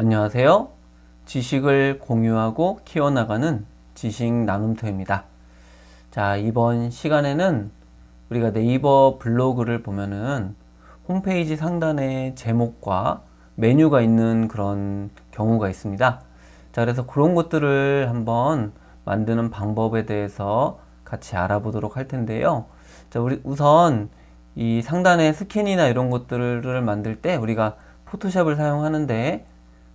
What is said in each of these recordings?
안녕하세요. 지식을 공유하고 키워나가는 지식 나눔터입니다. 자, 이번 시간에는 우리가 네이버 블로그를 보면은 홈페이지 상단에 제목과 메뉴가 있는 그런 경우가 있습니다. 자, 그래서 그런 것들을 한번 만드는 방법에 대해서 같이 알아보도록 할 텐데요. 자, 우리 우선 이 상단에 스캔이나 이런 것들을 만들 때 우리가 포토샵을 사용하는데,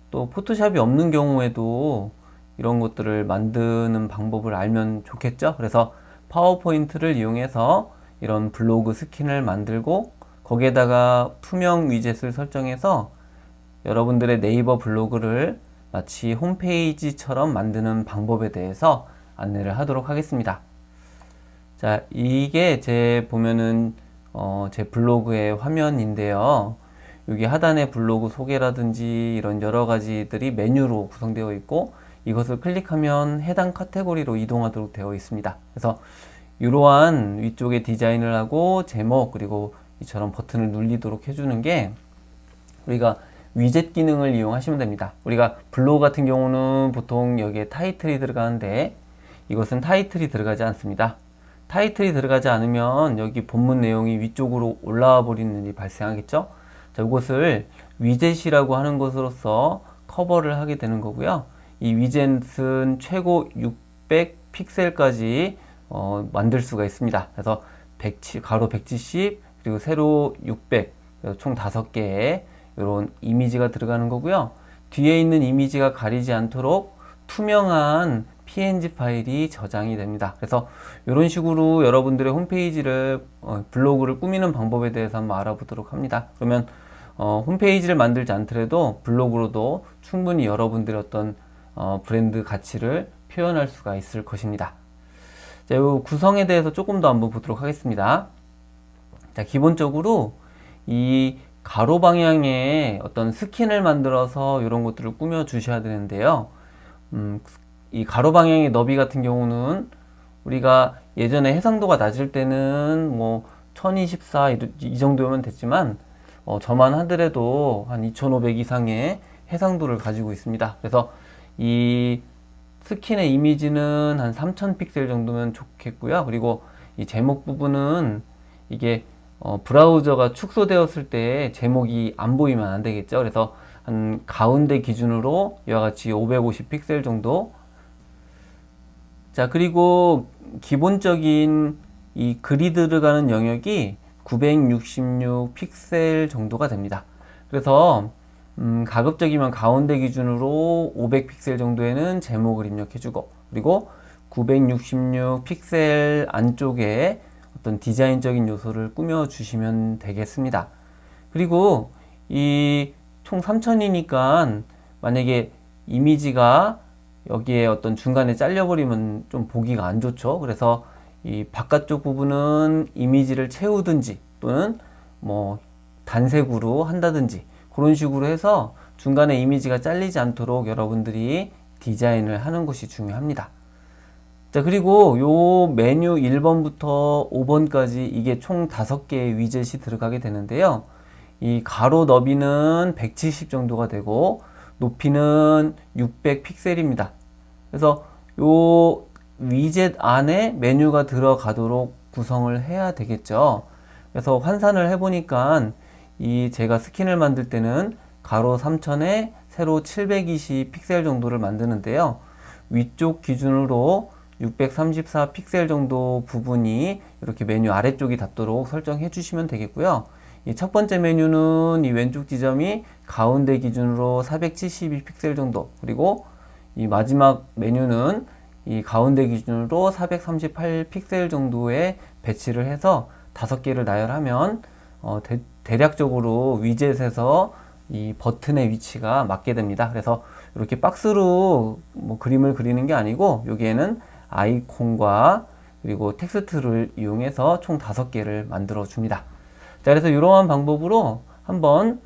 또 포토샵이 없는 경우에도 이런 것들을 만드는 방법을 알면 좋겠죠. 그래서 파워포인트를 이용해서 이런 블로그 스킨을 만들고 거기에다가 투명 위젯을 설정해서 여러분들의 네이버 블로그를 마치 홈페이지처럼 만드는 방법에 대해서 안내를 하도록 하겠습니다. 자, 이게 제 보면은 제 블로그의 화면인데요. 여기 하단에 블로그 소개라든지 이런 여러 가지들이 메뉴로 구성되어 있고, 이것을 클릭하면 해당 카테고리로 이동하도록 되어 있습니다. 그래서 이러한 위쪽에 디자인을 하고 제목, 그리고 이처럼 버튼을 눌리도록 해주는 게 우리가 위젯 기능을 이용하시면 됩니다. 우리가 블로그 같은 경우는 보통 여기에 타이틀이 들어가는데 이것은 타이틀이 들어가지 않습니다. 타이틀이 들어가지 않으면 여기 본문 내용이 위쪽으로 올라와 버리는 일이 발생하겠죠. 자, 이것을 위젯이라고 하는 것으로서 커버를 하게 되는 거고요. 이 위젯은 최고 600 픽셀까지 만들 수가 있습니다. 그래서 가로 170, 그리고 세로 600, 총 5개의 이런 이미지가 들어가는 거고요. 뒤에 있는 이미지가 가리지 않도록 투명한 PNG 파일이 저장이 됩니다. 그래서 이런 식으로 여러분들의 홈페이지를 블로그를 꾸미는 방법에 대해서 한번 알아보도록 합니다. 그러면 홈페이지를 만들지 않더라도 블로그로도 충분히 여러분들의 어떤 브랜드 가치를 표현할 수가 있을 것입니다. 자, 이 구성에 대해서 조금 더 한번 보도록 하겠습니다. 자, 기본적으로 이 가로 방향의 어떤 스킨을 만들어서 이런 것들을 꾸며 주셔야 되는데요. 이 가로 방향의 너비 같은 경우는 우리가 예전에 해상도가 낮을 때는 뭐 1024 이 정도면 됐지만 저만 하더라도 한 2500 이상의 해상도를 가지고 있습니다. 그래서 이 스킨의 이미지는 한 3000 픽셀 정도면 좋겠고요. 그리고 이 제목 부분은 이게 브라우저가 축소되었을 때 제목이 안 보이면 안 되겠죠. 그래서 한 가운데 기준으로 이와 같이 550 픽셀 정도. 자, 그리고 기본적인 이 글이 들어가는 영역이 966 픽셀 정도가 됩니다. 그래서 가급적이면 가운데 기준으로 500 픽셀 정도에는 제목을 입력해주고, 그리고 966 픽셀 안쪽에 어떤 디자인적인 요소를 꾸며주시면 되겠습니다. 그리고 이 총 3000이니까 만약에 이미지가 여기에 어떤 중간에 잘려버리면 좀 보기가 안 좋죠. 그래서 이 바깥쪽 부분은 이미지를 채우든지 또는 뭐 단색으로 한다든지 그런 식으로 해서 중간에 이미지가 잘리지 않도록 여러분들이 디자인을 하는 것이 중요합니다. 자, 그리고 요 메뉴 1번부터 5번까지 이게 총 5개의 위젯이 들어가게 되는데요. 이 가로 너비는 170 정도가 되고 높이는 600 픽셀입니다. 그래서 요 위젯 안에 메뉴가 들어가도록 구성을 해야 되겠죠. 그래서 환산을 해보니까 이 제가 스킨을 만들 때는 가로 3000에 세로 720 픽셀 정도를 만드는데요. 위쪽 기준으로 634 픽셀 정도 부분이 이렇게 메뉴 아래쪽이 닿도록 설정해 주시면 되겠고요. 이 첫 번째 메뉴는 이 왼쪽 지점이 가운데 기준으로 472 픽셀 정도, 그리고 이 마지막 메뉴는 이 가운데 기준으로 438 픽셀 정도의 배치를 해서 5개를 나열하면 대략적으로 위젯에서 이 버튼의 위치가 맞게 됩니다. 그래서 이렇게 박스로 뭐 그림을 그리는 게 아니고 여기에는 아이콘과 그리고 텍스트를 이용해서 총 5개를 만들어 줍니다. 자, 그래서 이러한 방법으로 한번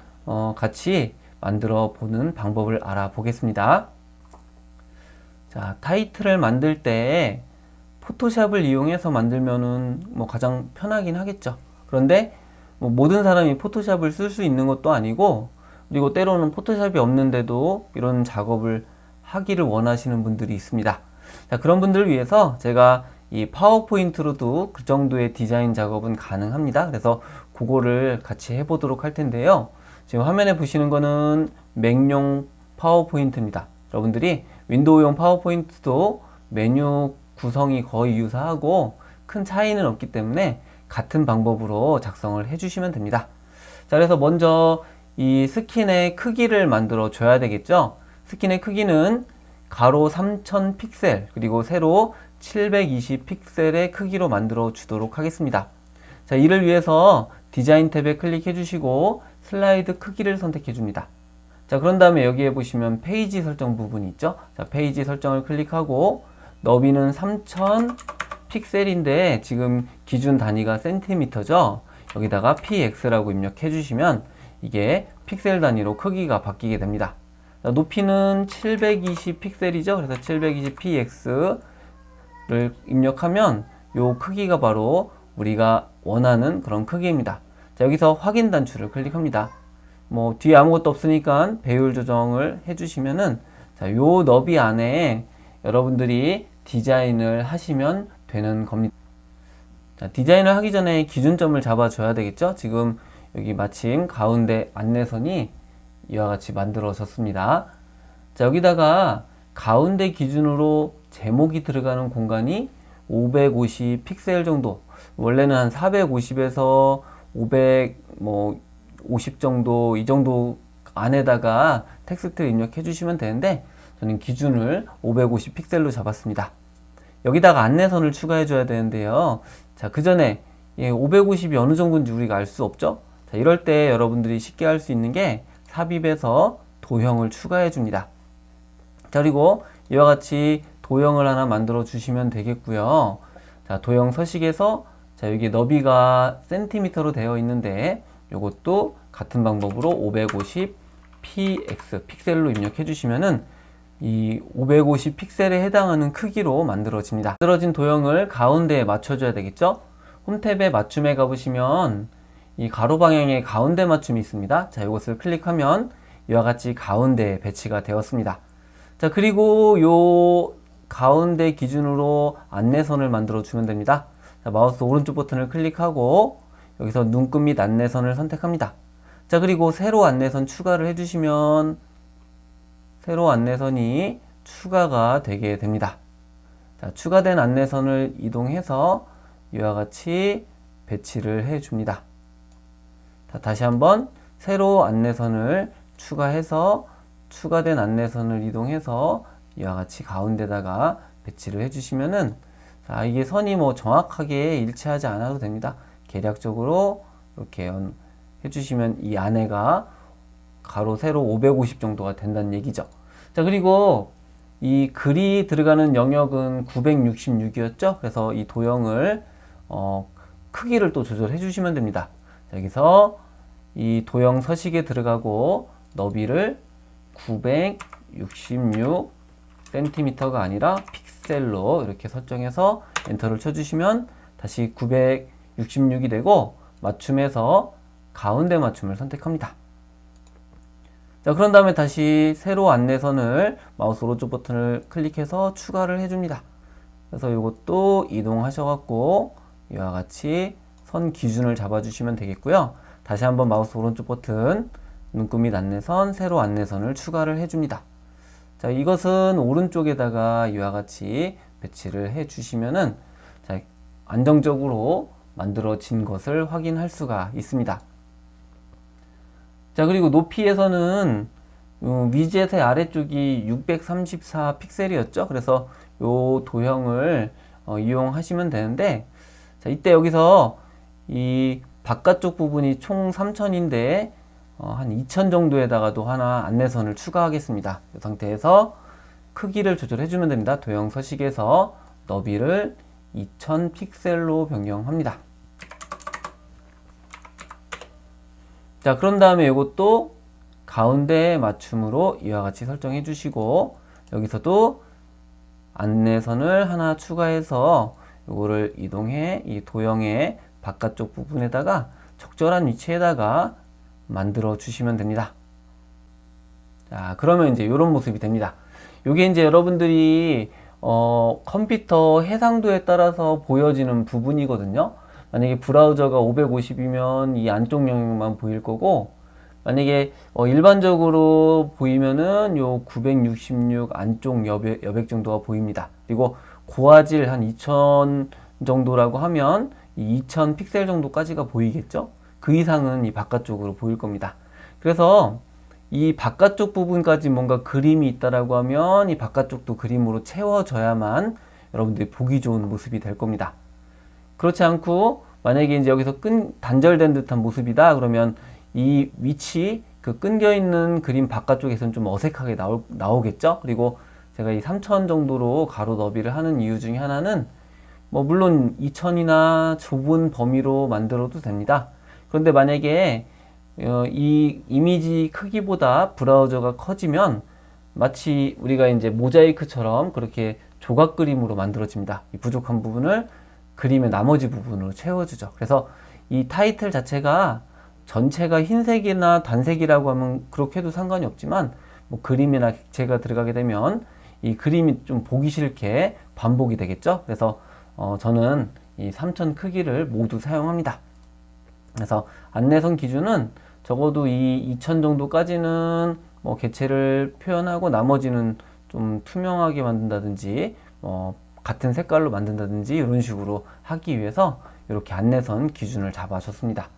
같이 만들어 보는 방법을 알아보겠습니다. 자, 타이틀을 만들 때 포토샵을 이용해서 만들면은 뭐 가장 편하긴 하겠죠. 그런데 뭐 모든 사람이 포토샵을 쓸 수 있는 것도 아니고 그리고 때로는 포토샵이 없는데도 이런 작업을 하기를 원하시는 분들이 있습니다. 자, 그런 분들을 위해서 제가 이 파워포인트로도 그 정도의 디자인 작업은 가능합니다. 그래서 그거를 같이 해보도록 할 텐데요. 지금 화면에 보시는 거는 맥용 파워포인트입니다. 여러분들이 윈도우용 파워포인트도 메뉴 구성이 거의 유사하고 큰 차이는 없기 때문에 같은 방법으로 작성을 해주시면 됩니다. 자, 그래서 먼저 이 스킨의 크기를 만들어 줘야 되겠죠. 스킨의 크기는 가로 3000 픽셀 그리고 세로 720 픽셀의 크기로 만들어 주도록 하겠습니다. 자, 이를 위해서 디자인 탭에 클릭해 주시고 슬라이드 크기를 선택해 줍니다. 자, 그런 다음에 여기에 보시면 페이지 설정 부분이 있죠. 자, 페이지 설정을 클릭하고 너비는 3000 픽셀인데 지금 기준 단위가 센티미터죠. 여기다가 px라고 입력해 주시면 이게 픽셀 단위로 크기가 바뀌게 됩니다. 자, 높이는 720 픽셀이죠. 그래서 720 px를 입력하면 요 크기가 바로 우리가 원하는 그런 크기입니다. 자, 여기서 확인 단추를 클릭합니다. 뭐 뒤에 아무것도 없으니까 배율 조정을 해주시면은 자, 요 너비 안에 여러분들이 디자인을 하시면 되는 겁니다. 자, 디자인을 하기 전에 기준점을 잡아줘야 되겠죠. 지금 여기 마침 가운데 안내선이 이와 같이 만들어졌습니다. 자, 여기다가 가운데 기준으로 제목이 들어가는 공간이 550 픽셀 정도, 원래는 한 450에서 550 정도, 이 정도 안에다가 텍스트를 입력해 주시면 되는데 저는 기준을 550 픽셀로 잡았습니다. 여기다가 안내선을 추가해 줘야 되는데요. 자, 그 전에 550이 어느 정도인지 우리가 알 수 없죠? 자, 이럴 때 여러분들이 쉽게 할 수 있는 게 삽입에서 도형을 추가해 줍니다. 자, 그리고 이와 같이 도형을 하나 만들어 주시면 되겠고요. 자, 도형 서식에서 자, 여기 너비가 센티미터로 되어 있는데 이것도 같은 방법으로 550 px 픽셀로 입력해 주시면은 이 550 픽셀에 해당하는 크기로 만들어집니다. 만들어진 도형을 가운데에 맞춰줘야 되겠죠? 홈탭에 맞춤에 가보시면 이 가로 방향의 가운데 맞춤이 있습니다. 자, 이것을 클릭하면 이와 같이 가운데에 배치가 되었습니다. 자, 그리고 요 가운데 기준으로 안내선을 만들어 주면 됩니다. 자, 마우스 오른쪽 버튼을 클릭하고 여기서 눈금 및 안내선을 선택합니다. 자, 그리고 세로 안내선 추가를 해주시면 세로 안내선이 추가가 되게 됩니다. 자, 추가된 안내선을 이동해서 이와 같이 배치를 해 줍니다. 자, 다시 한번 세로 안내선을 추가해서 추가된 안내선을 이동해서 이와 같이 가운데다가 배치를 해주시면은 자, 이게 선이 뭐 정확하게 일치하지 않아도 됩니다. 계략적으로 이렇게 해주시면 이 안에가 가로 세로 550 정도가 된다는 얘기죠. 자, 그리고 이 글이 들어가는 영역은 966이었죠. 그래서 이 도형을 크기를 또 조절해 주시면 됩니다. 자, 여기서 이 도형 서식에 들어가고 너비를 966cm가 아니라 픽셀로 이렇게 설정해서 엔터를 쳐주시면 다시 966이 되고 맞춤에서 가운데 맞춤을 선택합니다. 자, 그런 다음에 다시 세로 안내선을 마우스 오른쪽 버튼을 클릭해서 추가를 해줍니다. 그래서 이것도 이동하셔갖고 이와 같이 선 기준을 잡아주시면 되겠고요. 다시 한번 마우스 오른쪽 버튼 눈금 및 안내선, 세로 안내선을 추가를 해줍니다. 자, 이것은 오른쪽에다가 이와 같이 배치를 해주시면은 자, 안정적으로 만들어진 것을 확인할 수가 있습니다. 자, 그리고 높이에서는 위젯의 아래쪽이 634 픽셀이었죠. 그래서 요 도형을 이용하시면 되는데 자, 이때 여기서 이 바깥쪽 부분이 총 3000인데 한 2000 정도에다가도 하나 안내선을 추가하겠습니다. 이 상태에서 크기를 조절해 주면 됩니다. 도형 서식에서 너비를 2000 픽셀로 변경합니다. 자, 그런 다음에 이것도 가운데 맞춤으로 이와 같이 설정해 주시고 여기서도 안내선을 하나 추가해서 이거를 이동해 이 도형의 바깥쪽 부분에다가 적절한 위치에다가 만들어 주시면 됩니다. 자, 그러면 이제 이런 모습이 됩니다. 이게 이제 여러분들이 컴퓨터 해상도에 따라서 보여지는 부분이거든요. 만약에 브라우저가 550이면 이 안쪽 영역만 보일 거고, 만약에 일반적으로 보이면은 요 966 안쪽 여백 정도가 보입니다. 그리고 고화질 한 2000 정도라고 하면 이 2000 픽셀 정도까지가 보이겠죠? 그 이상은 이 바깥쪽으로 보일 겁니다. 그래서 이 바깥쪽 부분까지 뭔가 그림이 있다라고 하면 이 바깥쪽도 그림으로 채워져야만 여러분들이 보기 좋은 모습이 될 겁니다. 그렇지 않고 만약에 이제 여기서 단절된 듯한 모습이다 그러면 이 위치 그 끊겨 있는 그림 바깥쪽에서는 좀 어색하게 나오겠죠. 그리고 제가 이 3000 정도로 가로 너비를 하는 이유 중에 하나는 뭐 물론 2000이나 좁은 범위로 만들어도 됩니다. 그런데 만약에 이 이미지 크기보다 브라우저가 커지면 마치 우리가 이제 모자이크처럼 그렇게 조각 그림으로 만들어집니다. 이 부족한 부분을 그림의 나머지 부분으로 채워주죠. 그래서 이 타이틀 자체가 전체가 흰색이나 단색이라고 하면 그렇게 해도 상관이 없지만 뭐 그림이나 객체가 들어가게 되면 이 그림이 좀 보기 싫게 반복이 되겠죠. 그래서 저는 이 3000 크기를 모두 사용합니다. 그래서 안내선 기준은 적어도 이 2000 정도까지는 뭐 개체를 표현하고 나머지는 좀 투명하게 만든다든지 같은 색깔로 만든다든지 이런 식으로 하기 위해서 이렇게 안내선 기준을 잡아줬습니다.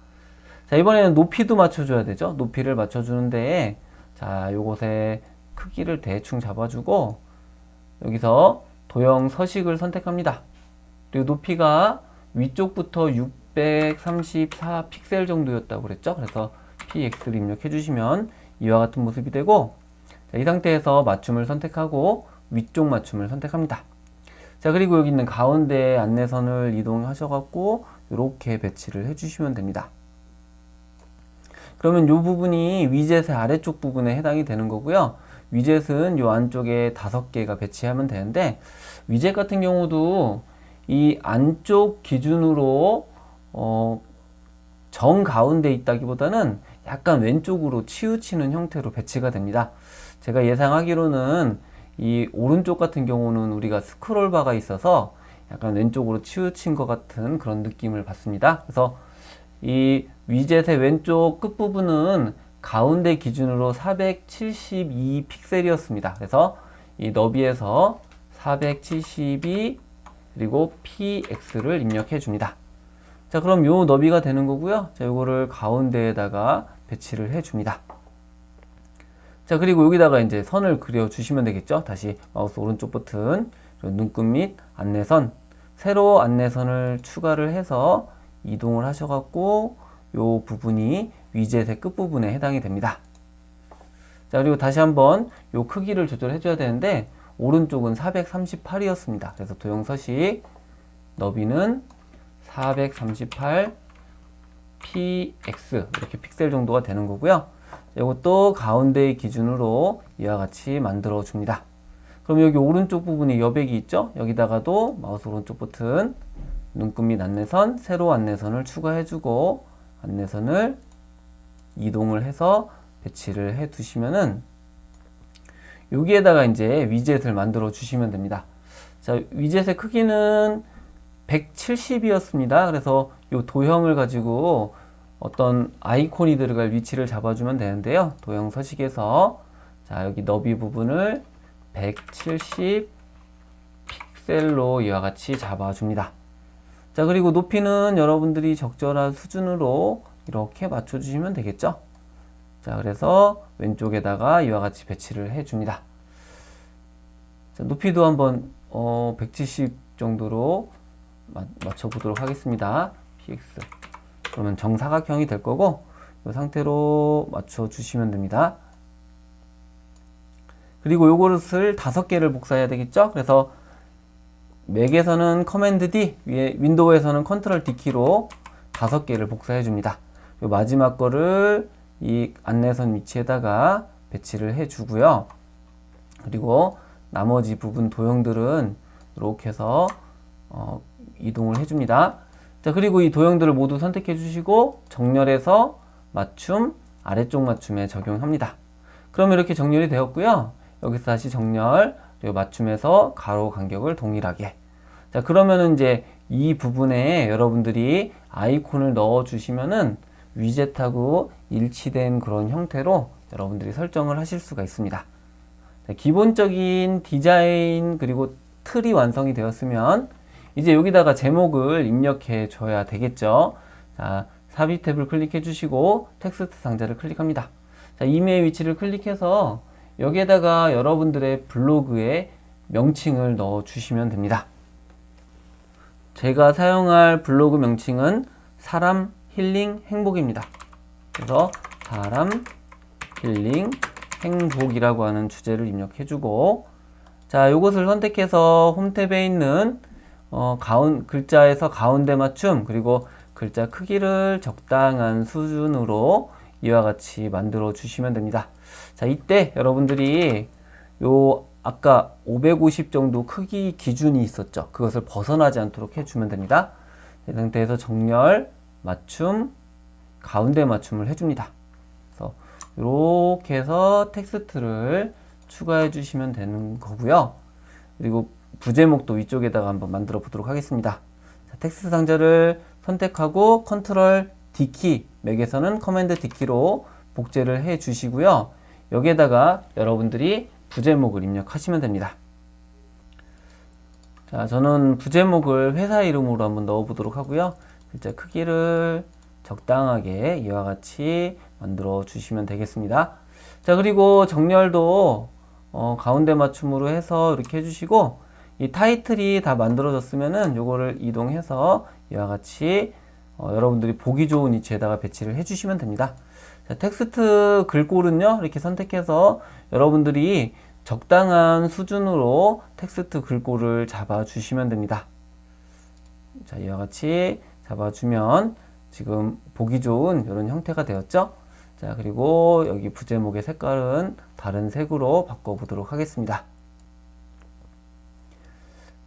자, 이번에는 높이도 맞춰줘야 되죠. 높이를 맞춰주는데 자, 요것의 크기를 대충 잡아주고 여기서 도형 서식을 선택합니다. 그리고 높이가 위쪽부터 634 픽셀 정도였다고 그랬죠. 그래서 px를 입력해 주시면 이와 같은 모습이 되고 자, 이 상태에서 맞춤을 선택하고 위쪽 맞춤을 선택합니다. 자, 그리고 여기 있는 가운데 안내선을 이동하셔갖고 이렇게 배치를 해주시면 됩니다. 그러면 이 부분이 위젯의 아래쪽 부분에 해당이 되는 거고요. 위젯은 이 안쪽에 5개가 배치하면 되는데 위젯 같은 경우도 이 안쪽 기준으로 정 가운데 있다기보다는 약간 왼쪽으로 치우치는 형태로 배치가 됩니다. 제가 예상하기로는 이 오른쪽 같은 경우는 우리가 스크롤 바가 있어서 약간 왼쪽으로 치우친 것 같은 그런 느낌을 받습니다. 그래서 이 위젯의 왼쪽 끝부분은 가운데 기준으로 472 픽셀이었습니다. 그래서 이 너비에서 472 그리고 px를 입력해 줍니다. 자, 그럼 요 너비가 되는 거고요. 자, 요거를 가운데에다가 배치를 해 줍니다. 자, 그리고 여기다가 이제 선을 그려 주시면 되겠죠. 다시 마우스 오른쪽 버튼, 눈끝 및 안내선, 세로 안내선을 추가를 해서 이동을 하셔갖고 요 부분이 위젯의 끝부분에 해당이 됩니다. 자, 그리고 다시 한번 요 크기를 조절해 줘야 되는데 오른쪽은 438이었습니다. 그래서 도형 서식 너비는 438 px 이렇게 픽셀 정도가 되는 거고요. 이것도 가운데 기준으로 이와 같이 만들어 줍니다. 그럼 여기 오른쪽 부분에 여백이 있죠? 여기다가도 마우스 오른쪽 버튼, 눈끝 및 안내선, 세로 안내선을 추가해 주고 안내선을 이동을 해서 배치를 해 두시면은 여기에다가 이제 위젯을 만들어 주시면 됩니다. 자, 위젯의 크기는 170이었습니다. 그래서 이 도형을 가지고 어떤 아이콘이 들어갈 위치를 잡아주면 되는데요. 도형 서식에서 자, 여기 너비 부분을 170 픽셀로 이와 같이 잡아줍니다. 자, 그리고 높이는 여러분들이 적절한 수준으로 이렇게 맞춰주시면 되겠죠. 자, 그래서 왼쪽에다가 이와 같이 배치를 해줍니다. 자, 높이도 한번 170 정도로 맞춰보도록 하겠습니다. px 그러면 정사각형이 될 거고 이 상태로 맞춰주시면 됩니다. 그리고 요것을 5개를 복사해야 되겠죠. 그래서 맥에서는 커맨드 D, 위에 윈도우에서는 컨트롤 D키로 5개를 복사해 줍니다. 요 마지막 거를 이 안내선 위치에다가 배치를 해 주고요. 그리고 나머지 부분 도형들은 이렇게 해서 이동을 해 줍니다. 자, 그리고 이 도형들을 모두 선택해 주시고 정렬해서 맞춤, 아래쪽 맞춤에 적용합니다. 그러면 이렇게 정렬이 되었고요. 여기서 다시 정렬, 그리고 맞춤에서 가로 간격을 동일하게. 자, 그러면은 이제 이 부분에 여러분들이 아이콘을 넣어 주시면은 위젯하고 일치된 그런 형태로 여러분들이 설정을 하실 수가 있습니다. 자, 기본적인 디자인 그리고 틀이 완성이 되었으면 이제 여기다가 제목을 입력해 줘야 되겠죠. 자, 삽입 탭을 클릭해 주시고 텍스트 상자를 클릭합니다. 자, 이메일 위치를 클릭해서 여기에다가 여러분들의 블로그에 명칭을 넣어 주시면 됩니다. 제가 사용할 블로그 명칭은 사람 힐링 행복입니다. 그래서 사람 힐링 행복이라고 하는 주제를 입력해 주고, 자, 이것을 선택해서 홈 탭에 있는 글자에서 가운데 맞춤, 그리고 글자 크기를 적당한 수준으로 이와 같이 만들어 주시면 됩니다. 자, 이때 여러분들이 아까 550 정도 크기 기준이 있었죠. 그것을 벗어나지 않도록 해주면 됩니다. 이 상태에서 정렬, 맞춤, 가운데 맞춤을 해줍니다. 그래서 이렇게 해서 텍스트를 추가해 주시면 되는 거고요. 그리고 부제목도 위쪽에다가 한번 만들어 보도록 하겠습니다. 자, 텍스트 상자를 선택하고 컨트롤 D키, 맥에서는 커맨드 D키로 복제를 해 주시고요. 여기에다가 여러분들이 부제목을 입력하시면 됩니다. 자, 저는 부제목을 회사 이름으로 한번 넣어 보도록 하고요. 글자 크기를 적당하게 이와 같이 만들어 주시면 되겠습니다. 자, 그리고 정렬도 가운데 맞춤으로 해서 이렇게 해주시고, 이 타이틀이 다 만들어졌으면은 요거를 이동해서 이와 같이 여러분들이 보기 좋은 위치에다가 배치를 해주시면 됩니다. 자, 텍스트 글꼴은요, 이렇게 선택해서 여러분들이 적당한 수준으로 텍스트 글꼴을 잡아주시면 됩니다. 자, 이와 같이 잡아주면 지금 보기 좋은 이런 형태가 되었죠. 자, 그리고 여기 부제목의 색깔은 다른 색으로 바꿔보도록 하겠습니다.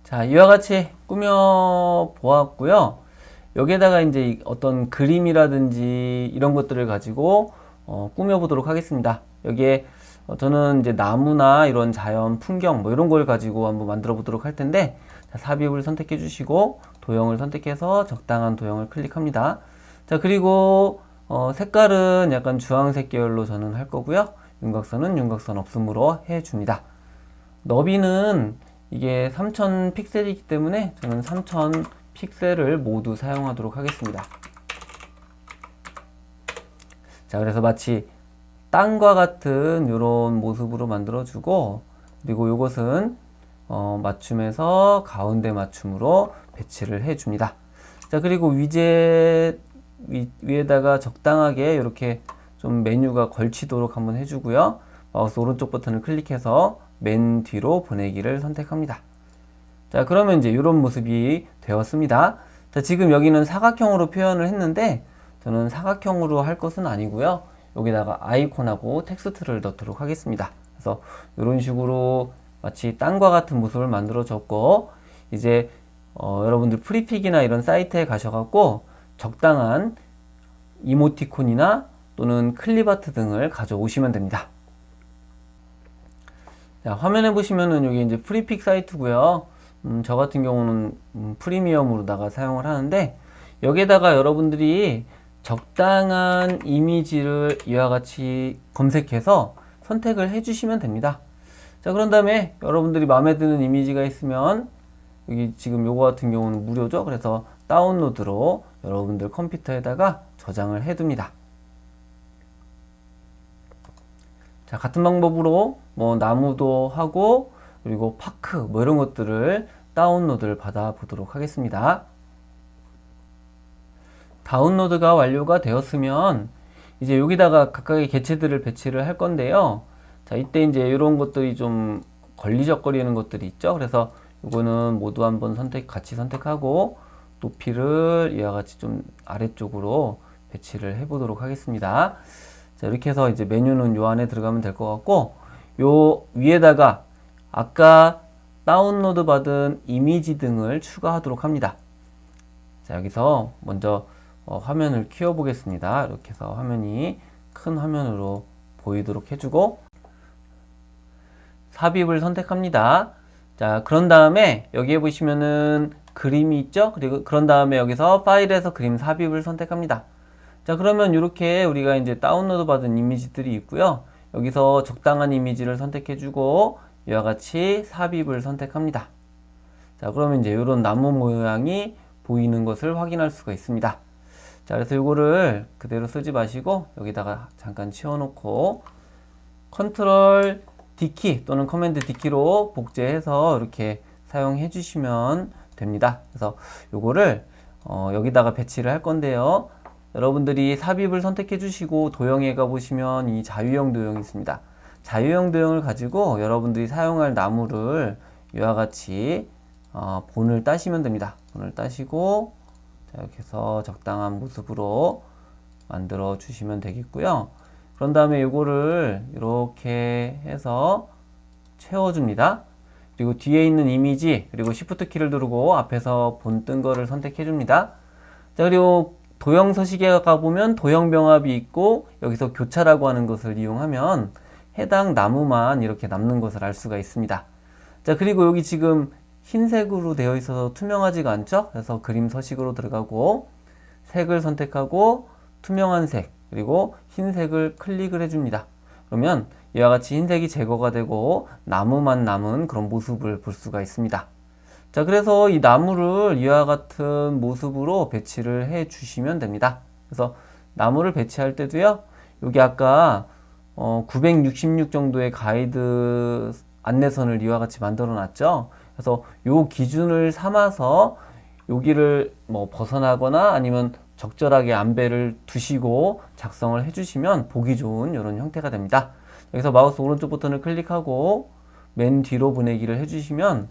자, 이와 같이 꾸며 보았고요. 여기에다가 이제 어떤 그림이라든지 이런 것들을 가지고 꾸며 보도록 하겠습니다. 여기에 저는 이제 나무나 이런 자연 풍경 뭐 이런 걸 가지고 한번 만들어 보도록 할 텐데, 자, 삽입을 선택해 주시고 도형을 선택해서 적당한 도형을 클릭합니다. 자, 그리고 색깔은 약간 주황색 계열로 저는 할 거고요. 윤곽선은 윤곽선 없음으로 해 줍니다. 너비는 이게 3000 픽셀이기 때문에 저는 3000 픽셀을 모두 사용하도록 하겠습니다. 자, 그래서 마치 땅과 같은 이런 모습으로 만들어주고, 그리고 이것은 맞춤에서 가운데 맞춤으로 배치를 해줍니다. 자, 그리고 위젯 위에다가 적당하게 이렇게 좀 메뉴가 걸치도록 한번 해주고요. 마우스 오른쪽 버튼을 클릭해서 맨 뒤로 보내기를 선택합니다. 자, 그러면 이제 이런 모습이 되었습니다. 자, 지금 여기는 사각형으로 표현을 했는데 저는 사각형으로 할 것은 아니고요. 여기다가 아이콘하고 텍스트를 넣도록 하겠습니다. 그래서 이런 식으로 마치 땅과 같은 모습을 만들어 줬고, 이제 여러분들 프리픽이나 이런 사이트에 가셔갖고 적당한 이모티콘이나 또는 클립아트 등을 가져오시면 됩니다. 자, 화면에 보시면은 여기 이제 프리픽 사이트고요. 저 같은 경우는 프리미엄으로다가 사용을 하는데, 여기에다가 여러분들이 적당한 이미지를 이와 같이 검색해서 선택을 해주시면 됩니다. 자, 그런 다음에 여러분들이 마음에 드는 이미지가 있으면 여기 지금 요거 같은 경우는 무료죠. 그래서 다운로드로 여러분들 컴퓨터에다가 저장을 해둡니다. 자, 같은 방법으로 뭐 나무도 하고 그리고 파크 뭐 이런 것들을 다운로드를 받아 보도록 하겠습니다. 다운로드가 완료가 되었으면 이제 여기다가 각각의 개체들을 배치를 할 건데요. 자, 이때 이제 이런 것들이 좀 걸리적거리는 것들이 있죠. 그래서 이거는 모두 한번 같이 선택하고 높이를 이와 같이 좀 아래쪽으로 배치를 해 보도록 하겠습니다. 자, 이렇게 해서 이제 메뉴는 요 안에 들어가면 될 것 같고, 요 위에다가 아까 다운로드 받은 이미지 등을 추가하도록 합니다. 자, 여기서 먼저 화면을 키워 보겠습니다. 이렇게 해서 화면이 큰 화면으로 보이도록 해주고, 삽입을 선택합니다. 자, 그런 다음에 여기에 보시면은 그림이 있죠? 그리고 그런 다음에 여기서 파일에서 그림 삽입을 선택합니다. 자, 그러면 이렇게 우리가 이제 다운로드 받은 이미지들이 있고요. 여기서 적당한 이미지를 선택해주고 이와 같이 삽입을 선택합니다. 자, 그러면 이제 이런 나무 모양이 보이는 것을 확인할 수가 있습니다. 자, 그래서 이거를 그대로 쓰지 마시고 여기다가 잠깐 치워놓고 컨트롤 D키 또는 커맨드 D키로 복제해서 이렇게 사용해 주시면 됩니다. 그래서 요거를 여기다가 배치를 할 건데요. 여러분들이 삽입을 선택해 주시고 도형에 가보시면 이 자유형 도형이 있습니다. 자유형 도형을 가지고 여러분들이 사용할 나무를 이와 같이 본을 따시면 됩니다. 본을 따시고 자, 이렇게 해서 적당한 모습으로 만들어 주시면 되겠고요. 그런 다음에 이거를 이렇게 해서 채워줍니다. 그리고 뒤에 있는 이미지 그리고 Shift 키를 누르고 앞에서 본 뜬 거를 선택해 줍니다. 자, 그리고 도형 서식에 가보면 도형 병합이 있고 여기서 교차라고 하는 것을 이용하면 해당 나무만 이렇게 남는 것을 알 수가 있습니다. 자, 그리고 여기 지금 흰색으로 되어 있어서 투명하지가 않죠? 그래서 그림 서식으로 들어가고 색을 선택하고 투명한 색 그리고 흰색을 클릭을 해줍니다. 그러면 이와 같이 흰색이 제거가 되고 나무만 남은 그런 모습을 볼 수가 있습니다. 자, 그래서 이 나무를 이와 같은 모습으로 배치를 해 주시면 됩니다. 그래서 나무를 배치할 때도요, 여기 아까 966 정도의 가이드 안내선을 이와 같이 만들어 놨죠. 그래서 요 기준을 삼아서 여기를 뭐 벗어나거나 아니면 적절하게 안배를 두시고 작성을 해주시면 보기 좋은 이런 형태가 됩니다. 여기서 마우스 오른쪽 버튼을 클릭하고 맨 뒤로 보내기를 해주시면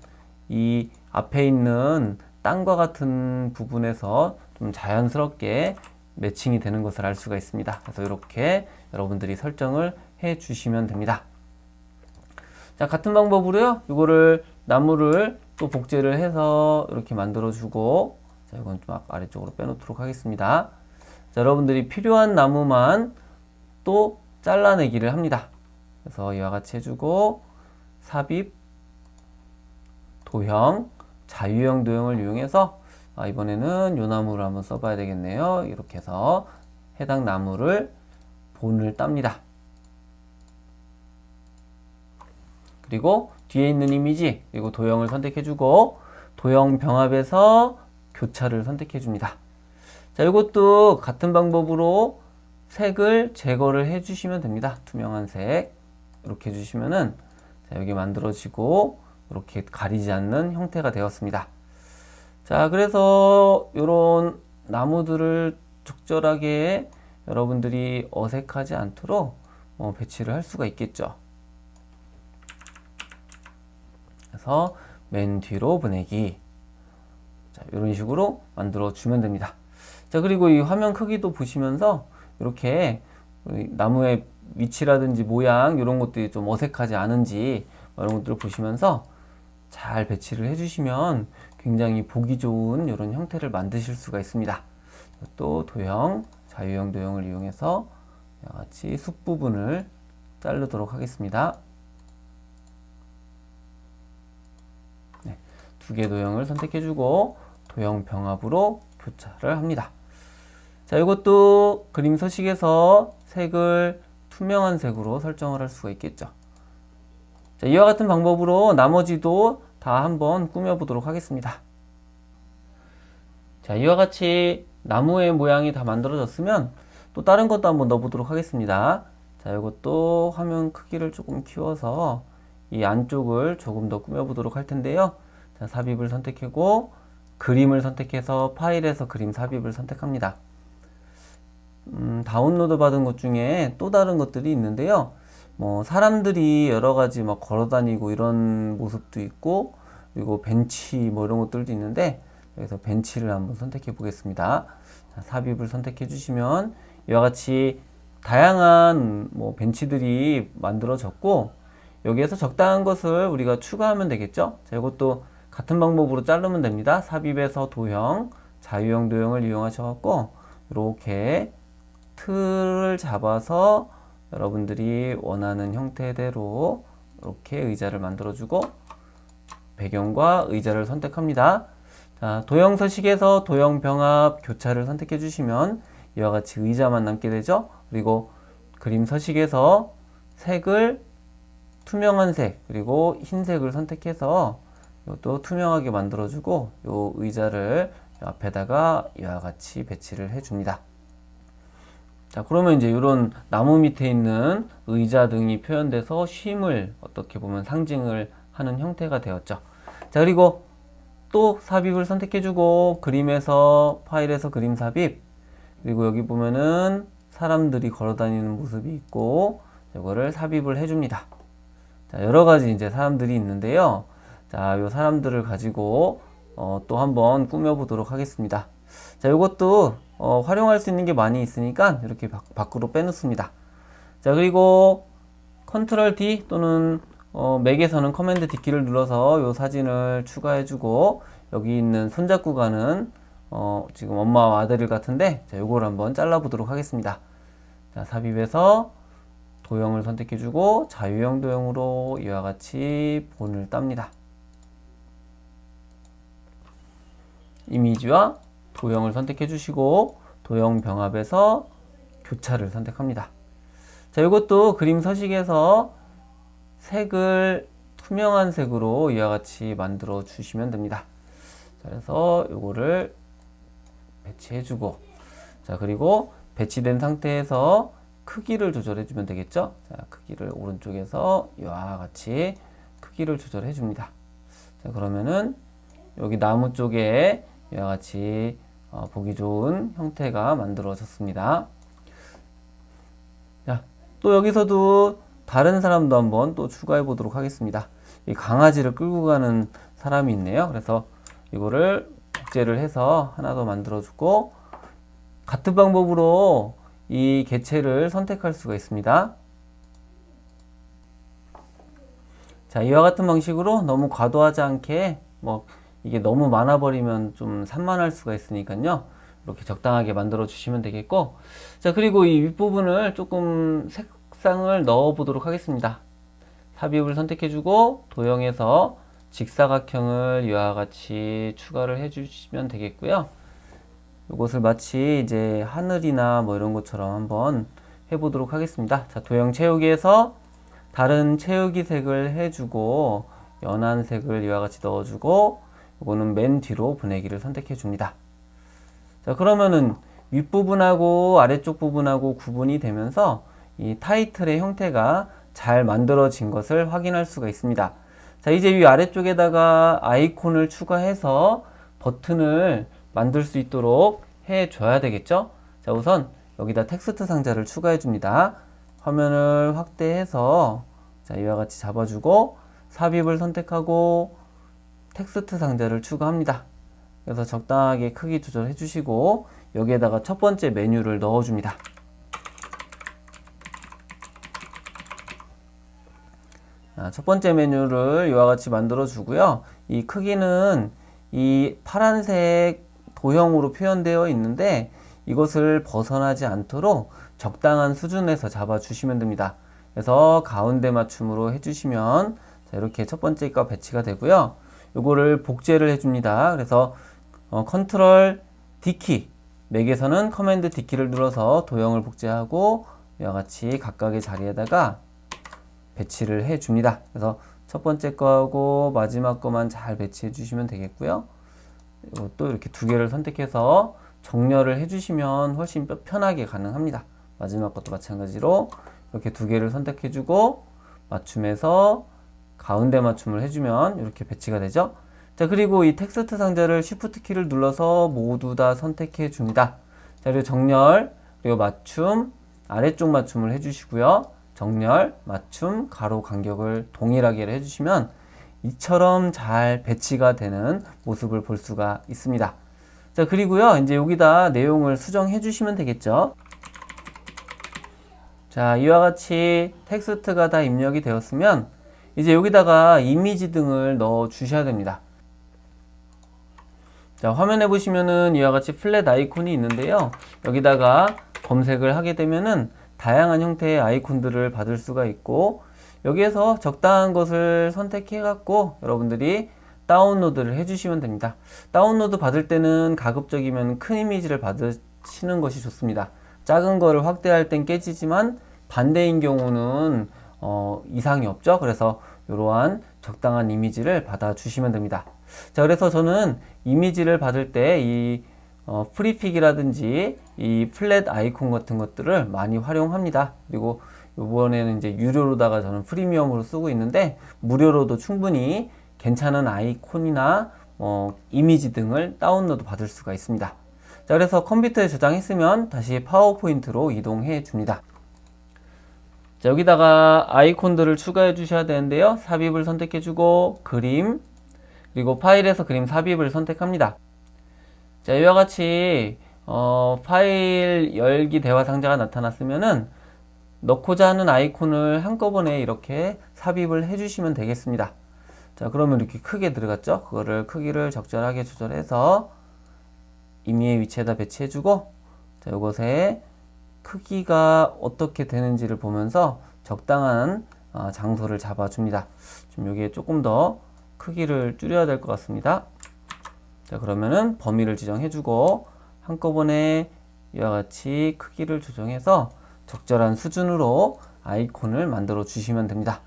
이 앞에 있는 땅과 같은 부분에서 좀 자연스럽게 매칭이 되는 것을 알 수가 있습니다. 그래서 이렇게 여러분들이 설정을 해 주시면 됩니다. 자, 같은 방법으로요, 이거를 나무를 또 복제를 해서 이렇게 만들어 주고, 자, 이건 좀 아래쪽으로 빼놓도록 하겠습니다. 자, 여러분들이 필요한 나무만 또 잘라내기를 합니다. 그래서 이와 같이 해주고 삽입, 도형, 자유형 도형을 이용해서 이번에는 요 나무를 한번 써봐야 되겠네요. 이렇게 해서 해당 나무를 본을 땁니다. 그리고 뒤에 있는 이미지 그리고 도형을 선택해주고 도형 병합에서 교차를 선택해줍니다. 자, 이것도 같은 방법으로 색을 제거를 해주시면 됩니다. 투명한 색 이렇게 해주시면은 자, 여기 만들어지고 이렇게 가리지 않는 형태가 되었습니다. 자, 그래서 이런 나무들을 적절하게 여러분들이 어색하지 않도록 배치를 할 수가 있겠죠. 그래서 맨 뒤로 보내기. 자, 이런 식으로 만들어 주면 됩니다. 자, 그리고 이 화면 크기도 보시면서 이렇게 나무의 위치라든지 모양 이런 것들이 좀 어색하지 않은지 이런 것들을 보시면서 잘 배치를 해주시면 굉장히 보기 좋은 이런 형태를 만드실 수가 있습니다. 또 도형, 자유형 도형을 이용해서 같이 숲 부분을 자르도록 하겠습니다. 네, 두 개 도형을 선택해주고 도형 병합으로 교차를 합니다. 자, 이것도 그림 서식에서 색을 투명한 색으로 설정을 할 수가 있겠죠. 자, 이와 같은 방법으로 나머지도 다 한번 꾸며보도록 하겠습니다. 자, 이와 같이 나무의 모양이 다 만들어졌으면 또 다른 것도 한번 넣어보도록 하겠습니다. 자, 이것도 화면 크기를 조금 키워서 이 안쪽을 조금 더 꾸며보도록 할 텐데요. 자, 삽입을 선택하고 그림을 선택해서 파일에서 그림 삽입을 선택합니다. 다운로드 받은 것 중에 또 다른 것들이 있는데요. 뭐 사람들이 여러 가지 막 걸어 다니고 이런 모습도 있고 그리고 벤치 뭐 이런 것들도 있는데 여기서 벤치를 한번 선택해 보겠습니다. 자, 삽입을 선택해 주시면 이와 같이 다양한 뭐 벤치들이 만들어졌고 여기에서 적당한 것을 우리가 추가하면 되겠죠. 자, 이것도 같은 방법으로 자르면 됩니다. 삽입에서 도형, 자유형 도형을 이용하셔서 이렇게 틀을 잡아서 여러분들이 원하는 형태대로 이렇게 의자를 만들어주고 배경과 의자를 선택합니다. 자, 도형 서식에서 도형 병합 교차를 선택해 주시면 이와 같이 의자만 남게 되죠. 그리고 그림 서식에서 색을 투명한 색 그리고 흰색을 선택해서 이것도 투명하게 만들어주고 이 의자를 앞에다가 이와 같이 배치를 해줍니다. 자, 그러면 이제 이런 나무 밑에 있는 의자 등이 표현돼서 쉼을 어떻게 보면 상징을 하는 형태가 되었죠. 자, 그리고 또 삽입을 선택해주고 그림에서 파일에서 그림 삽입 그리고 여기 보면은 사람들이 걸어다니는 모습이 있고 이거를 삽입을 해줍니다. 자, 여러 가지 이제 사람들이 있는데요. 자, 이 사람들을 가지고 또 한번 꾸며보도록 하겠습니다. 자, 이것도 활용할 수 있는 게 많이 있으니까 이렇게 밖으로 빼놓습니다. 자, 그리고 컨트롤 D 또는 맥에서는 커맨드 D키를 눌러서 이 사진을 추가해주고 여기 있는 손잡고 가는 지금 엄마와 아들 같은데 자, 요걸 한번 잘라보도록 하겠습니다. 자, 삽입해서 도형을 선택해주고 자유형 도형으로 이와 같이 본을 땁니다. 이미지와 도형을 선택해 주시고 도형 병합에서 교차를 선택합니다. 자, 이것도 그림 서식에서 색을 투명한 색으로 이와 같이 만들어 주시면 됩니다. 자, 그래서 이거를 배치해 주고 자, 그리고 배치된 상태에서 크기를 조절해 주면 되겠죠. 자, 크기를 오른쪽에서 이와 같이 크기를 조절해 줍니다. 자, 그러면은 여기 나무 쪽에 이와 같이 보기 좋은 형태가 만들어졌습니다. 자, 또 여기서도 다른 사람도 한번 또 추가해 보도록 하겠습니다. 이 강아지를 끌고 가는 사람이 있네요. 그래서 이거를 복제를 해서 하나 더 만들어 주고 같은 방법으로 이 개체를 선택할 수가 있습니다. 자, 이와 같은 방식으로 너무 과도하지 않게 이게 너무 많아 버리면 좀 산만할 수가 있으니까요. 이렇게 적당하게 만들어 주시면 되겠고 자, 그리고 이 윗부분을 조금 색상을 넣어 보도록 하겠습니다. 삽입을 선택해 주고 도형에서 직사각형을 이와 같이 추가를 해 주시면 되겠고요. 이것을 마치 이제 하늘이나 이런 것처럼 한번 해보도록 하겠습니다. 자, 도형 채우기에서 다른 채우기 색을 해주고 연한 색을 이와 같이 넣어주고 이거는 맨 뒤로 보내기를 선택해 줍니다. 자, 그러면은 윗부분하고 아래쪽 부분하고 구분이 되면서 이 타이틀의 형태가 잘 만들어진 것을 확인할 수가 있습니다. 자, 이제 위 아래쪽에다가 아이콘을 추가해서 버튼을 만들 수 있도록 해줘야 되겠죠. 자, 우선 여기다 텍스트 상자를 추가해 줍니다. 화면을 확대해서 자, 이와 같이 잡아주고 삽입을 선택하고 텍스트 상자를 추가합니다. 그래서 적당하게 크기 조절해 주시고 여기에다가 첫 번째 메뉴를 넣어 줍니다. 첫 번째 메뉴를 이와 같이 만들어 주고요. 이 크기는 이 파란색 도형으로 표현되어 있는데 이것을 벗어나지 않도록 적당한 수준에서 잡아 주시면 됩니다. 그래서 가운데 맞춤으로 해주시면 자, 이렇게 첫 번째가 배치가 되고요. 이거를 복제를 해줍니다. 그래서 컨트롤 D키, 맥에서는 커맨드 D키를 눌러서 도형을 복제하고 이와 같이 각각의 자리에다가 배치를 해줍니다. 그래서 첫 번째 거하고 마지막 거만 잘 배치해 주시면 되겠고요. 이것도 이렇게 두 개를 선택해서 정렬을 해주시면 훨씬 편하게 가능합니다. 마지막 것도 마찬가지로 이렇게 두 개를 선택해주고 맞춤해서 가운데 맞춤을 해주면 이렇게 배치가 되죠. 자, 그리고 이 텍스트 상자를 Shift 키를 눌러서 모두 다 선택해 줍니다. 자, 그리고 정렬, 그리고 맞춤, 아래쪽 맞춤을 해주시고요. 정렬, 맞춤, 가로 간격을 동일하게 해주시면 이처럼 잘 배치가 되는 모습을 볼 수가 있습니다. 자, 그리고요, 이제 여기다 내용을 수정해 주시면 되겠죠. 자, 이와 같이 텍스트가 다 입력이 되었으면 이제 여기다가 이미지 등을 넣어 주셔야 됩니다. 자, 화면에 보시면은 이와 같이 플랫 아이콘이 있는데요. 여기다가 검색을 하게 되면은 다양한 형태의 아이콘들을 받을 수가 있고 여기에서 적당한 것을 선택해 갖고 여러분들이 다운로드를 해주시면 됩니다. 다운로드 받을 때는 가급적이면 큰 이미지를 받으시는 것이 좋습니다. 작은 거를 확대할 땐 깨지지만 반대인 경우는 이상이 없죠. 그래서 이러한 적당한 이미지를 받아 주시면 됩니다. 자, 그래서 저는 이미지를 받을 때 이 프리픽이라든지 이 플랫 아이콘 같은 것들을 많이 활용합니다. 그리고 이번에는 이제 유료로다가 저는 프리미엄으로 쓰고 있는데 무료로도 충분히 괜찮은 아이콘이나 이미지 등을 다운로드 받을 수가 있습니다. 자, 그래서 컴퓨터에 저장했으면 다시 파워포인트로 이동해 줍니다. 자, 여기다가 아이콘들을 추가해 주셔야 되는데요. 삽입을 선택해 주고 그림, 그리고 파일에서 그림 삽입을 선택합니다. 자, 이와 같이 파일 열기 대화 상자가 나타났으면은 넣고자 하는 아이콘을 한꺼번에 이렇게 삽입을 해 주시면 되겠습니다. 자, 그러면 이렇게 크게 들어갔죠? 그거를 크기를 적절하게 조절해서 임의의 위치에다 배치해 주고, 자, 이것에 크기가 어떻게 되는지를 보면서 적당한 장소를 잡아 줍니다. 지금 여기에 조금 더 크기를 줄여야 될 것 같습니다. 자, 그러면은 범위를 지정해 주고 한꺼번에 이와 같이 크기를 조정해서 적절한 수준으로 아이콘을 만들어 주시면 됩니다.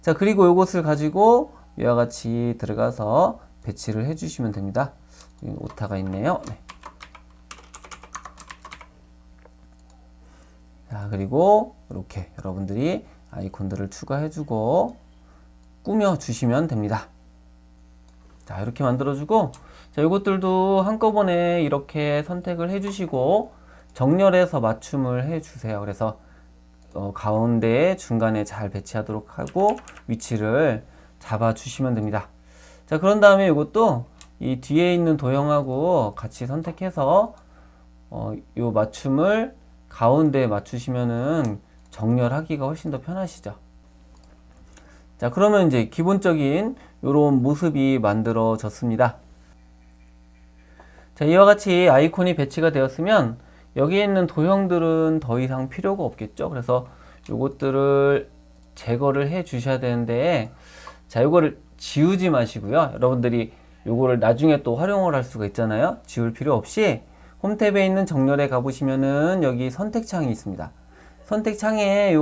자, 그리고 이것을 가지고 이와 같이 들어가서 배치를 해 주시면 됩니다. 오타가 있네요. 네. 자, 그리고 이렇게 여러분들이 아이콘들을 추가해 주고 꾸며 주시면 됩니다. 자, 이렇게 만들어 주고, 자, 이것들도 한꺼번에 이렇게 선택을 해 주시고 정렬해서 맞춤을 해 주세요. 그래서 가운데 중간에 잘 배치하도록 하고 위치를 잡아 주시면 됩니다. 자, 그런 다음에 이것도 이 뒤에 있는 도형하고 같이 선택해서 요 맞춤을 가운데에 맞추시면은 정렬하기가 훨씬 더 편하시죠. 자, 그러면 이제 기본적인 이런 모습이 만들어졌습니다. 자, 이와 같이 아이콘이 배치가 되었으면 여기에 있는 도형들은 더 이상 필요가 없겠죠. 그래서 요것들을 제거를 해 주셔야 되는데, 자, 요거를 지우지 마시고요. 여러분들이 요거를 나중에 또 활용을 할 수가 있잖아요. 지울 필요 없이 홈탭에 있는 정렬에 가보시면은 여기 선택창이 있습니다. 선택창에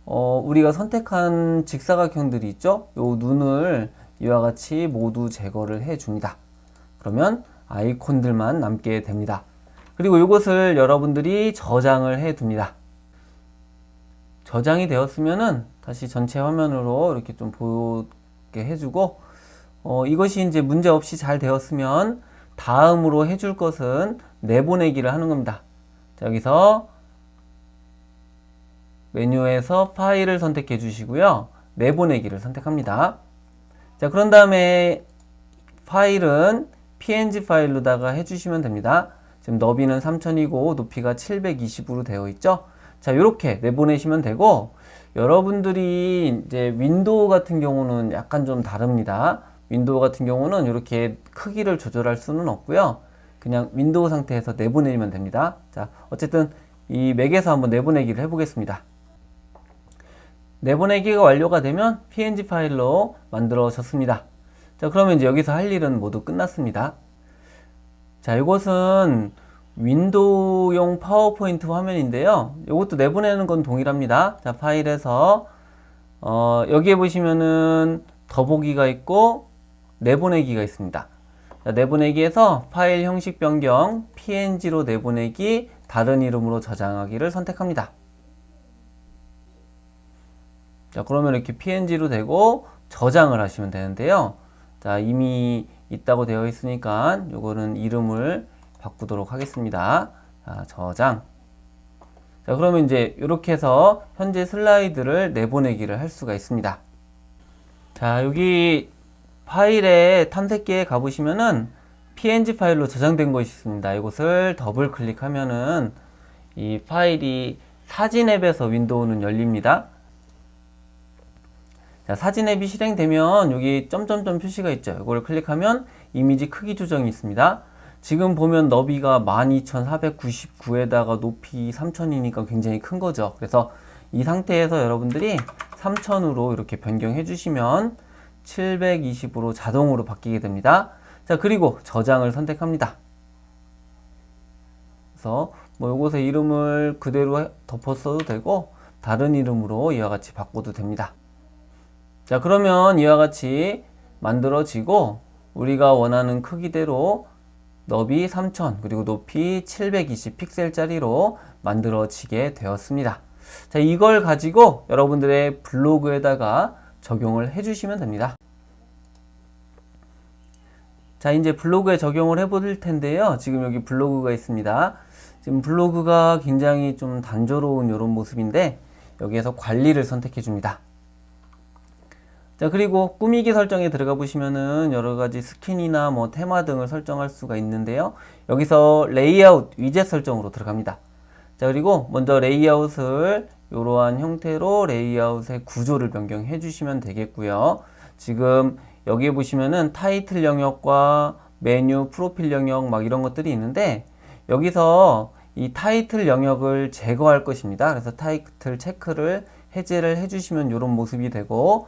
우리가 선택한 직사각형들이 있죠. 요 눈을 이와 같이 모두 제거를 해 줍니다. 그러면 아이콘들만 남게 됩니다. 그리고 이것을 여러분들이 저장을 해 둡니다. 저장이 되었으면은 다시 전체 화면으로 이렇게 좀 보게 해주고, 이것이 이제 문제 없이 잘 되었으면 다음으로 해줄 것은 내보내기를 하는 겁니다. 자, 여기서 메뉴에서 파일을 선택해 주시고요. 내보내기를 선택합니다. 자, 그런 다음에 파일은 png 파일로다가 해주시면 됩니다. 지금 너비는 3000이고 높이가 720으로 되어 있죠. 자, 이렇게 내보내시면 되고, 여러분들이 이제 윈도우 같은 경우는 약간 좀 다릅니다. 윈도우 같은 경우는 이렇게 크기를 조절할 수는 없고요. 그냥 윈도우 상태에서 내보내면 됩니다. 자, 어쨌든 이 맥에서 한번 내보내기를 해보겠습니다. 내보내기가 완료가 되면 png 파일로 만들어졌습니다. 자, 그러면 이제 여기서 할 일은 모두 끝났습니다. 자, 이것은 윈도우용 파워포인트 화면인데요. 이것도 내보내는 건 동일합니다. 자, 파일에서 여기에 보시면은 더보기가 있고 내보내기가 있습니다. 자, 내보내기에서 파일 형식 변경, png로 내보내기, 다른 이름으로 저장하기를 선택합니다. 자, 그러면 이렇게 png로 되고 저장을 하시면 되는데요. 자, 이미 있다고 되어 있으니까 요거는 이름을 바꾸도록 하겠습니다. 자, 저장. 자, 그러면 이제 이렇게 해서 현재 슬라이드를 내보내기를 할 수가 있습니다. 자, 여기 파일의 탐색기에 가보시면은 png 파일로 저장된 것이 있습니다. 이것을 더블 클릭하면은 이 파일이 사진 앱에서 윈도우는 열립니다. 자, 사진 앱이 실행되면 여기 점점점 표시가 있죠. 이걸 클릭하면 이미지 크기 조정이 있습니다. 지금 보면 너비가 12499에다가 높이 3000이니까 굉장히 큰 거죠. 그래서 이 상태에서 여러분들이 3000으로 이렇게 변경해 주시면 720으로 자동으로 바뀌게 됩니다. 자, 그리고 저장을 선택합니다. 그래서 뭐 요것의 이름을 그대로 덮었어도 되고 다른 이름으로 이와 같이 바꿔도 됩니다. 자, 그러면 이와 같이 만들어지고 우리가 원하는 크기대로 너비 3000 그리고 높이 720 픽셀짜리로 만들어지게 되었습니다. 자, 이걸 가지고 여러분들의 블로그에다가 적용을 해주시면 됩니다. 자, 이제 블로그에 적용을 해볼 텐데요. 지금 여기 블로그가 있습니다. 지금 블로그가 굉장히 좀 단조로운 이런 모습인데 여기에서 관리를 선택해 줍니다. 자, 그리고 꾸미기 설정에 들어가 보시면은 여러 가지 스킨이나 뭐 테마 등을 설정할 수가 있는데요. 여기서 레이아웃 위젯 설정으로 들어갑니다. 자, 그리고 먼저 레이아웃을 이러한 형태로 레이아웃의 구조를 변경해 주시면 되겠고요. 지금 여기에 보시면은 타이틀 영역과 메뉴, 프로필 영역 막 이런 것들이 있는데 여기서 이 타이틀 영역을 제거할 것입니다. 그래서 타이틀 체크를 해제를 해주시면 이런 모습이 되고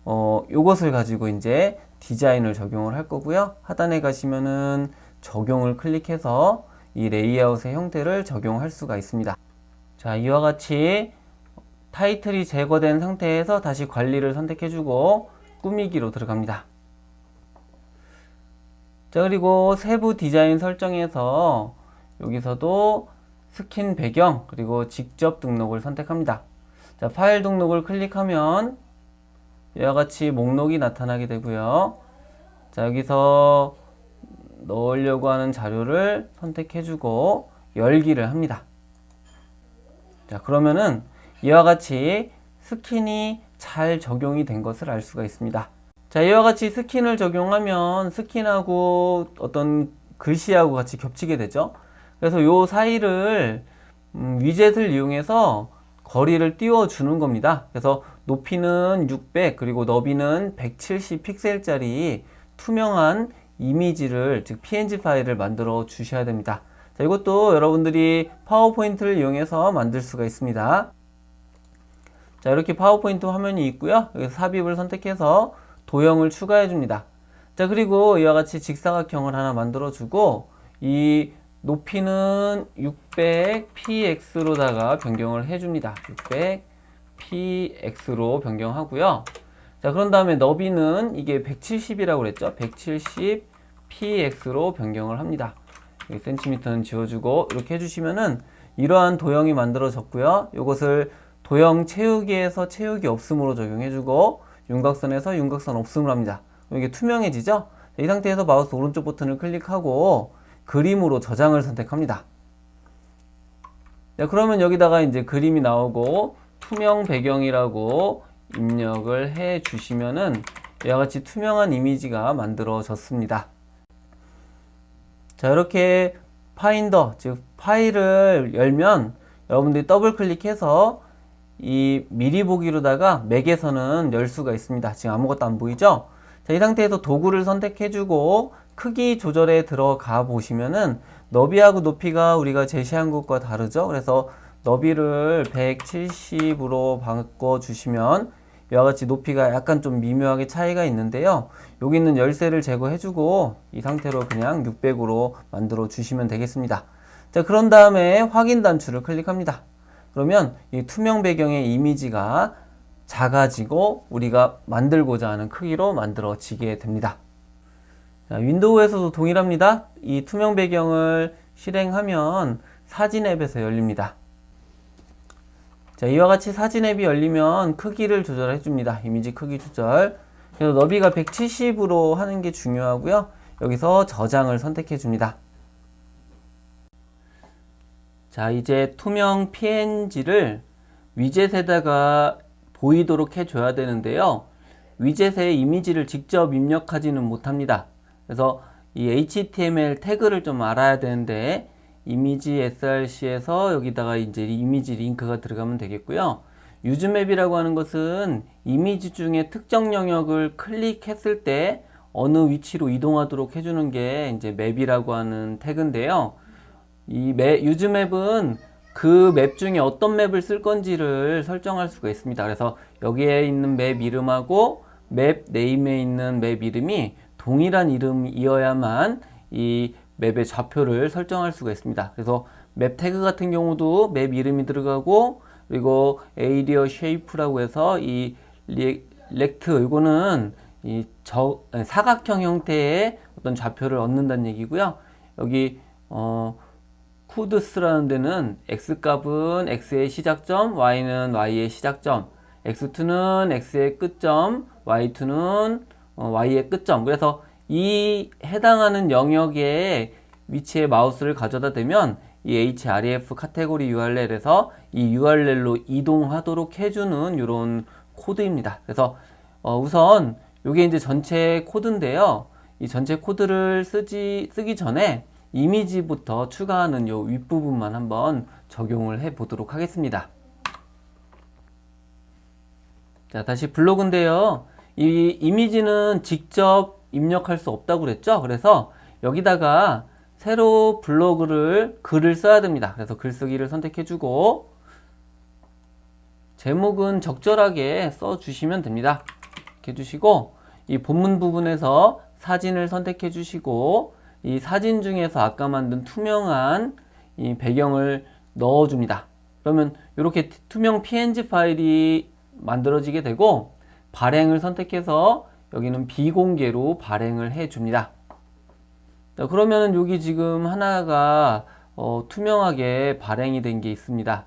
요것을 가지고 이제 디자인을 적용을 할 거고요. 하단에 가시면은 적용을 클릭해서 이 레이아웃의 형태를 적용할 수가 있습니다. 자, 이와 같이 타이틀이 제거된 상태에서 다시 관리를 선택해주고 꾸미기로 들어갑니다. 자, 그리고 세부 디자인 설정에서 여기서도 스킨 배경 그리고 직접 등록을 선택합니다. 자, 파일 등록을 클릭하면 이와 같이 목록이 나타나게 되고요. 자, 여기서 넣으려고 하는 자료를 선택해주고 열기를 합니다. 자, 그러면은 이와 같이 스킨이 잘 적용이 된 것을 알 수가 있습니다. 자, 이와 같이 스킨을 적용하면 스킨하고 어떤 글씨하고 같이 겹치게 되죠. 그래서 요 사이를 위젯을 이용해서 거리를 띄워주는 겁니다. 그래서 높이는 600 그리고 너비는 170 픽셀짜리 투명한 이미지를 즉 PNG 파일을 만들어 주셔야 됩니다. 자, 이것도 여러분들이 파워포인트를 이용해서 만들 수가 있습니다. 자, 이렇게 파워포인트 화면이 있고요. 여기서 삽입을 선택해서 도형을 추가해 줍니다. 자, 그리고 이와 같이 직사각형을 하나 만들어 주고 이 높이는 600px로다가 변경을 해줍니다. 600px로 변경하고요. 자, 그런 다음에 너비는 이게 170이라고 그랬죠. 170px로 변경을 합니다. 여기 센티미터는 지워주고 이렇게 해주시면은 이러한 도형이 만들어졌고요. 이것을 도형 채우기에서 채우기 없음으로 적용해주고 윤곽선에서 윤곽선 없음으로 합니다. 이게 투명해지죠. 이 상태에서 마우스 오른쪽 버튼을 클릭하고 그림으로 저장을 선택합니다. 자, 그러면 여기다가 이제 그림이 나오고 투명 배경이라고 입력을 해 주시면은 이와 같이 투명한 이미지가 만들어졌습니다. 자, 이렇게 파인더, 즉 파일을 열면 여러분들이 더블 클릭해서 이 미리 보기로다가 맥에서는 열 수가 있습니다. 지금 아무것도 안 보이죠? 자, 이 상태에서 도구를 선택해 주고 크기 조절에 들어가 보시면은 너비하고 높이가 우리가 제시한 것과 다르죠. 그래서 너비를 170으로 바꿔 주시면 이와 같이 높이가 약간 좀 미묘하게 차이가 있는데요. 여기 있는 열쇠를 제거해 주고 이 상태로 그냥 600으로 만들어 주시면 되겠습니다. 자, 그런 다음에 확인 단추를 클릭합니다. 그러면 이 투명 배경의 이미지가 작아지고 우리가 만들고자 하는 크기로 만들어지게 됩니다. 자, 윈도우에서도 동일합니다. 이 투명 배경을 실행하면 사진 앱에서 열립니다. 자, 이와 같이 사진 앱이 열리면 크기를 조절해 줍니다. 이미지 크기 조절. 그래서 너비가 170으로 하는 게 중요하고요. 여기서 저장을 선택해 줍니다. 자, 이제 투명 PNG를 위젯에다가 보이도록 해줘야 되는데요. 위젯에 이미지를 직접 입력하지는 못합니다. 그래서 이 HTML 태그를 좀 알아야 되는데 이미지 src에서 여기다가 이제 이미지 링크가 들어가면 되겠고요. 유즈맵이라고 하는 것은 이미지 중에 특정 영역을 클릭했을 때 어느 위치로 이동하도록 해주는 게 이제 맵이라고 하는 태그인데요. 이 유즈맵은 그 맵 중에 어떤 맵을 쓸 건지를 설정할 수가 있습니다. 그래서 여기에 있는 맵 이름하고 맵 네임에 있는 맵 이름이 동일한 이름이어야만 이 맵의 좌표를 설정할 수가 있습니다. 그래서 맵 태그 같은 경우도 맵 이름이 들어가고, 그리고 에이리어 쉐이프라고 해서 이 렉트, 이거는 사각형 형태의 어떤 좌표를 얻는다는 얘기고요. 여기 쿠드스라는 데는 x값은 x의 시작점, y는 y의 시작점, x2는 x의 끝점, y2는 y의 끝점. 그래서 이 해당하는 영역의 위치에 마우스를 가져다 대면 이 href 카테고리 URL에서 이 URL로 이동하도록 해주는 이런 코드입니다. 그래서 우선 이게 이제 전체 코드인데요. 이 전체 코드를 쓰기 전에 이미지부터 추가하는 요 윗부분만 한번 적용을 해 보도록 하겠습니다. 자, 다시 블로그인데요. 이 이미지는 직접 입력할 수 없다고 그랬죠? 그래서 여기다가 새로 글을 써야 됩니다. 그래서 글쓰기를 선택해 주고, 제목은 적절하게 써 주시면 됩니다. 이렇게 해주시고, 이 본문 부분에서 사진을 선택해 주시고, 이 사진 중에서 아까 만든 투명한 이 배경을 넣어 줍니다. 그러면 이렇게 투명 png 파일이 만들어지게 되고, 발행을 선택해서 여기는 비공개로 발행을 해 줍니다. 자, 그러면은 여기 지금 하나가 투명하게 발행이 된 게 있습니다.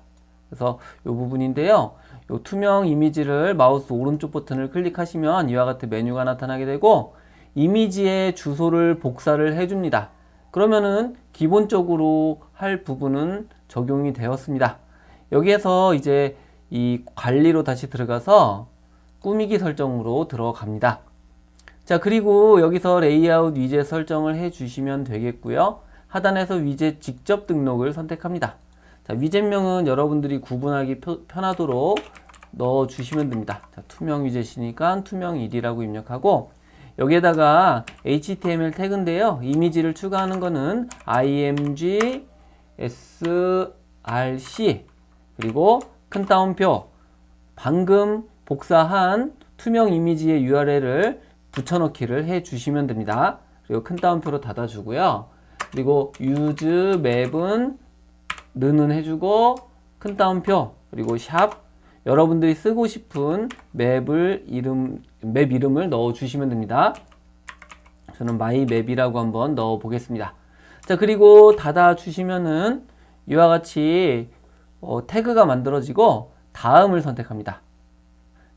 그래서 이 부분인데요. 이 투명 이미지를 마우스 오른쪽 버튼을 클릭하시면 이와 같은 메뉴가 나타나게 되고, 이미지의 주소를 복사를 해줍니다. 그러면은 기본적으로 할 부분은 적용이 되었습니다. 여기에서 이제 이 관리로 다시 들어가서 꾸미기 설정으로 들어갑니다. 자, 그리고 여기서 레이아웃 위젯 설정을 해 주시면 되겠고요. 하단에서 위젯 직접 등록을 선택합니다. 자, 위젯명은 여러분들이 구분하기 편하도록 넣어 주시면 됩니다. 자, 투명 위젯이니까 투명일이라고 입력하고, 여기에다가 HTML 태그인데요. 이미지를 추가하는 거는 img src, 그리고 큰 따옴표, 방금 복사한 투명 이미지의 URL을 붙여넣기를 해 주시면 됩니다. 그리고 큰 따옴표로 닫아 주고요. 그리고 use map은 는은 해주고, 큰 따옴표, 그리고 샵, 여러분들이 쓰고 싶은 맵 이름을 넣어 주시면 됩니다. 저는 myMap이라고 한번 넣어 보겠습니다. 자, 그리고 닫아 주시면은 이와 같이 태그가 만들어지고, 다음을 선택합니다.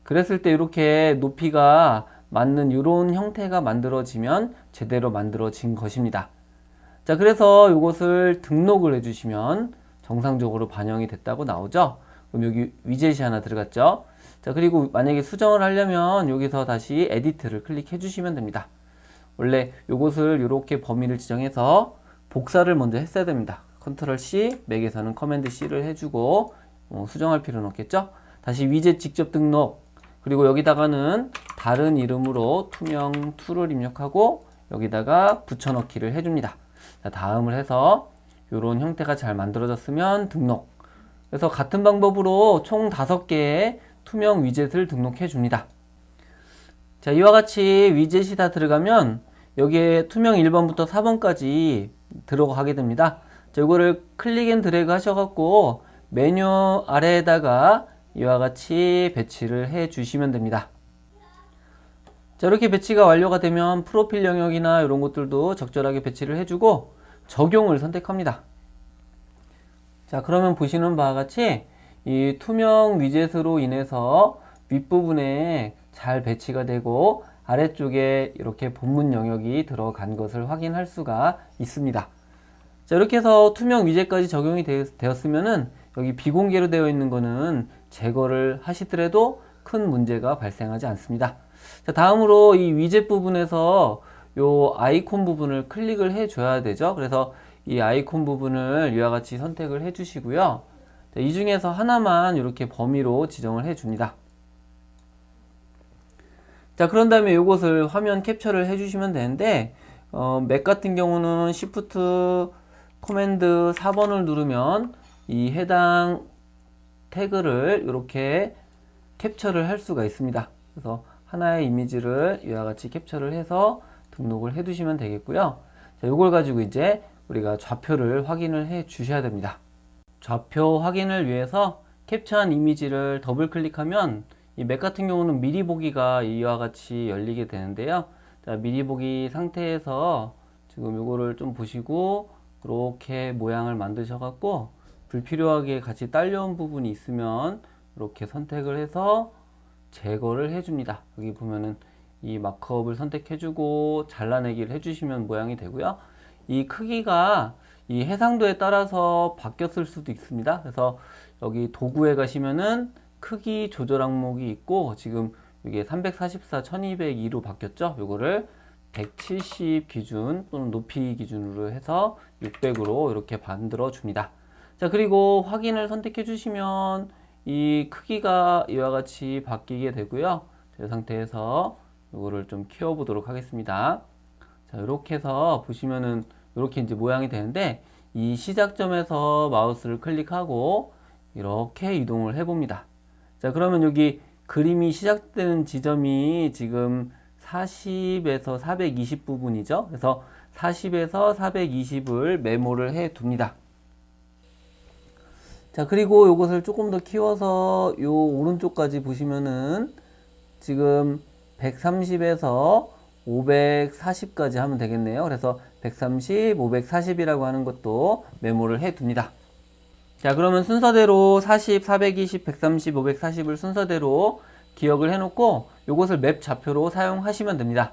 그랬을 때 이렇게 높이가 맞는 이런 형태가 만들어지면 제대로 만들어진 것입니다. 자, 그래서 이것을 등록을 해주시면 정상적으로 반영이 됐다고 나오죠. 그럼 여기 위젯이 하나 들어갔죠. 자, 그리고 만약에 수정을 하려면 여기서 다시 에디트를 클릭해 주시면 됩니다. 원래 이것을 이렇게 범위를 지정해서 복사를 먼저 했어야 됩니다. 컨트롤 C, 맥에서는 커맨드 C를 해주고, 수정할 필요는 없겠죠. 다시 위젯 직접 등록, 그리고 여기다가는 다른 이름으로 투명2를 입력하고, 여기다가 붙여넣기를 해줍니다. 자, 다음을 해서 이런 형태가 잘 만들어졌으면 등록. 그래서 같은 방법으로 총 5개의 투명 위젯을 등록해 줍니다. 자, 이와 같이 위젯이 다 들어가면 여기에 투명 1번부터 4번까지 들어가게 됩니다. 자, 이거를 클릭 앤 드래그 하셔갖고 메뉴 아래에다가 이와 같이 배치를 해 주시면 됩니다. 자, 이렇게 배치가 완료가 되면 프로필 영역이나 이런 것들도 적절하게 배치를 해주고 적용을 선택합니다. 자, 그러면 보시는 바와 같이 이 투명 위젯으로 인해서 윗부분에 잘 배치가 되고 아래쪽에 이렇게 본문 영역이 들어간 것을 확인할 수가 있습니다. 자, 이렇게 해서 투명 위젯까지 적용이 되었으면은 여기 비공개로 되어 있는 거는 제거를 하시더라도 큰 문제가 발생하지 않습니다. 자, 다음으로 이 위젯 부분에서 요 아이콘 부분을 클릭을 해 줘야 되죠. 그래서 이 아이콘 부분을 이와 같이 선택을 해 주시고요. 자, 이 중에서 하나만 이렇게 범위로 지정을 해 줍니다. 자, 그런 다음에 이것을 화면 캡처를 해 주시면 되는데, 맥 같은 경우는 Shift 커맨드 4번을 누르면 이 해당 태그를 이렇게 캡처를 할 수가 있습니다. 그래서 하나의 이미지를 이와 같이 캡처를 해서 등록을 해 두시면 되겠고요. 자, 이걸 가지고 이제 우리가 좌표를 확인을 해 주셔야 됩니다. 좌표 확인을 위해서 캡처한 이미지를 더블 클릭하면 이 맥 같은 경우는 미리 보기가 이와 같이 열리게 되는데요. 자, 미리 보기 상태에서 지금 이거를 좀 보시고 이렇게 모양을 만드셔 갖고 불필요하게 같이 딸려온 부분이 있으면 이렇게 선택을 해서 제거를 해줍니다. 여기 보면은 이 마크업을 선택해주고 잘라내기를 해주시면 모양이 되고요. 이 크기가 이 해상도에 따라서 바뀌었을 수도 있습니다. 그래서 여기 도구에 가시면은 크기 조절 항목이 있고 지금 이게 344, 1202로 바뀌었죠. 요거를 170 기준 또는 높이 기준으로 해서 600으로 이렇게 만들어 줍니다. 자, 그리고 확인을 선택해 주시면 이 크기가 이와 같이 바뀌게 되고요. 이 상태에서 이거를 좀 키워 보도록 하겠습니다. 자, 이렇게 해서 보시면은 이렇게 이제 모양이 되는데 이 시작점에서 마우스를 클릭하고 이렇게 이동을 해 봅니다. 자, 그러면 여기 그림이 시작되는 지점이 지금 40에서 420 부분이죠. 그래서 40에서 420을 메모를 해 둡니다. 자, 그리고 이것을 조금 더 키워서 요 오른쪽까지 보시면은 지금 130에서 540까지 하면 되겠네요. 그래서 130, 540이라고 하는 것도 메모를 해 둡니다. 자, 그러면 순서대로 40, 420, 130, 540을 순서대로 기억을 해 놓고 이것을 맵 좌표로 사용하시면 됩니다.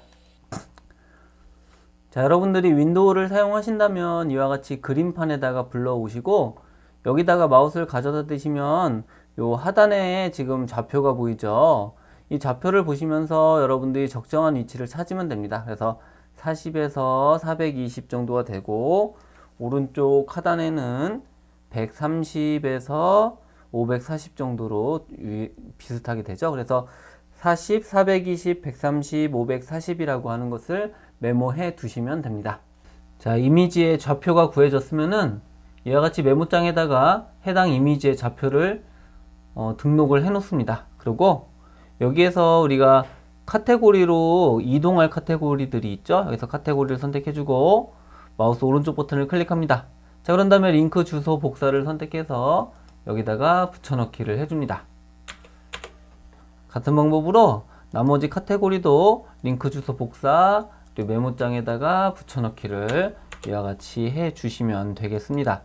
자, 여러분들이 윈도우를 사용하신다면 이와 같이 그림판에다가 불러 오시고 여기다가 마우스를 가져다 대시면 요 하단에 지금 좌표가 보이죠. 이 좌표를 보시면서 여러분들이 적정한 위치를 찾으면 됩니다. 그래서 40에서 420 정도가 되고 오른쪽 하단에는 130에서 540 정도로 비슷하게 되죠. 그래서 40, 420, 130, 540이라고 하는 것을 메모해 두시면 됩니다. 자, 이미지의 좌표가 구해졌으면은 이와 같이 메모장에다가 해당 이미지의 좌표를 등록을 해 놓습니다. 그리고 여기에서 우리가 카테고리로 이동할 카테고리들이 있죠. 여기서 카테고리를 선택해 주고 마우스 오른쪽 버튼을 클릭합니다. 자, 그런 다음에 링크 주소 복사를 선택해서 여기다가 붙여넣기를 해줍니다. 같은 방법으로 나머지 카테고리도 링크 주소 복사 그리고 메모장에다가 붙여넣기를 이와 같이 해 주시면 되겠습니다.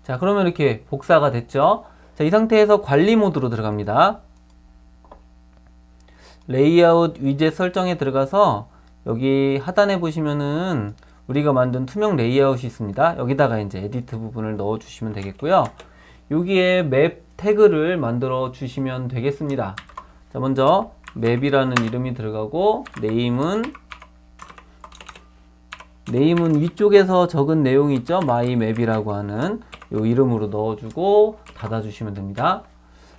자, 그러면 이렇게 복사가 됐죠. 자, 이 상태에서 관리 모드로 들어갑니다. 레이아웃 위젯 설정에 들어가서 여기 하단에 보시면은 우리가 만든 투명 레이아웃이 있습니다. 여기다가 이제 에디트 부분을 넣어 주시면 되겠고요. 여기에 맵 태그를 만들어 주시면 되겠습니다. 자, 먼저 맵이라는 이름이 들어가고 네임은 위쪽에서 적은 내용이 있죠. 마이맵이라고 하는 요 이름으로 넣어주고 닫아주시면 됩니다.